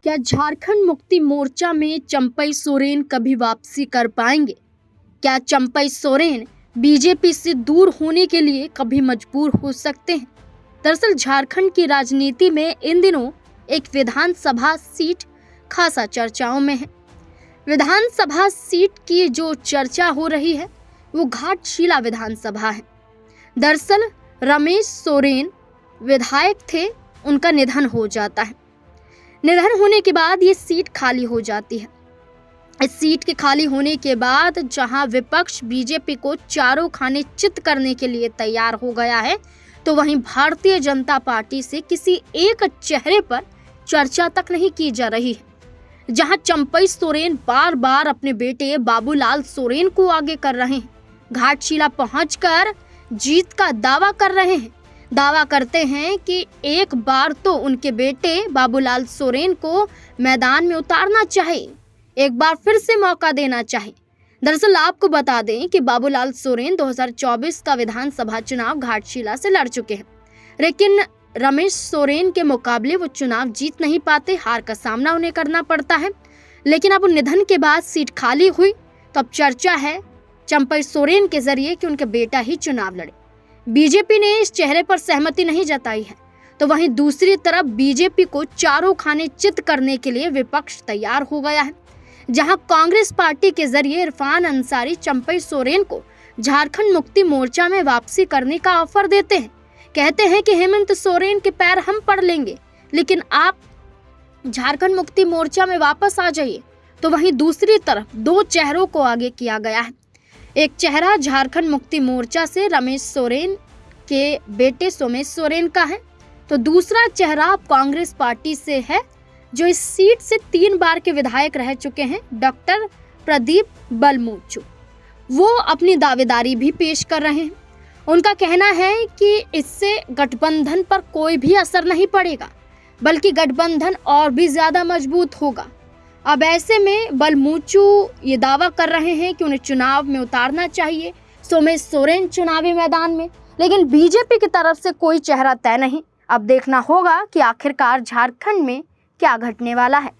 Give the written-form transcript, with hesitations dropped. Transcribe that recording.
क्या झारखंड मुक्ति मोर्चा में चंपई सोरेन कभी वापसी कर पाएंगे? क्या चंपई सोरेन बीजेपी से दूर होने के लिए कभी मजबूर हो सकते हैं? दरअसल झारखंड की राजनीति में इन दिनों एक विधानसभा सीट खासा चर्चाओं में है। विधानसभा सीट की जो चर्चा हो रही है वो घाटशिला विधानसभा है। दरअसल रमेश सोरेन विधायक थे, उनका निधन हो जाता है। निधन होने के बाद ये सीट खाली हो जाती है। इस सीट के खाली होने के बाद जहां विपक्ष बीजेपी को चारों खाने चित करने के लिए तैयार हो गया है, तो वहीं भारतीय जनता पार्टी से किसी एक चेहरे पर चर्चा तक नहीं की जा रही है। जहां चंपई सोरेन बार बार अपने बेटे बाबूलाल सोरेन को आगे कर रहे हैं, घाटशिला पहुंचकर जीत का दावा कर रहे हैं। दावा करते हैं कि एक बार तो उनके बेटे बाबूलाल सोरेन को मैदान में उतारना चाहिए, एक बार फिर से मौका देना चाहिए। दरअसल आपको बता दें कि बाबूलाल सोरेन 2024 का विधानसभा चुनाव घाटशिला से लड़ चुके हैं, लेकिन रमेश सोरेन के मुकाबले वो चुनाव जीत नहीं पाते, हार का सामना उन्हें करना पड़ता है। लेकिन अब निधन के बाद सीट खाली हुई तो अब चर्चा है चंपई सोरेन के जरिए कि उनके बेटा ही चुनाव लड़े। बीजेपी ने इस चेहरे पर सहमति नहीं जताई है, तो वहीं दूसरी तरफ बीजेपी को चारों खाने चित करने के लिए विपक्ष तैयार हो गया है। जहां कांग्रेस पार्टी के जरिए इरफान अंसारी चंपई सोरेन को झारखंड मुक्ति मोर्चा में वापसी करने का ऑफर देते हैं। कहते हैं कि हेमंत सोरेन के पैर हम पड़ लेंगे, लेकिन आप झारखंड मुक्ति मोर्चा में वापस आ जाइए। तो वहीं दूसरी तरफ दो चेहरों को आगे किया गया है। एक चेहरा झारखंड मुक्ति मोर्चा से रमेश सोरेन के बेटे सोमेश सोरेन का है, तो दूसरा चेहरा कांग्रेस पार्टी से है, जो इस सीट से 3 बार के विधायक रह चुके हैं, डॉक्टर प्रदीप बलमूचु। वो अपनी दावेदारी भी पेश कर रहे हैं। उनका कहना है कि इससे गठबंधन पर कोई भी असर नहीं पड़ेगा, बल्कि गठबंधन और भी ज्यादा मजबूत होगा। अब ऐसे में बलमूचु ये दावा कर रहे हैं कि उन्हें चुनाव में उतारना चाहिए, सोमेश सोरेन चुनावी मैदान में, लेकिन बीजेपी की तरफ से कोई चेहरा तय नहीं। अब देखना होगा कि आखिरकार झारखंड में क्या घटने वाला है।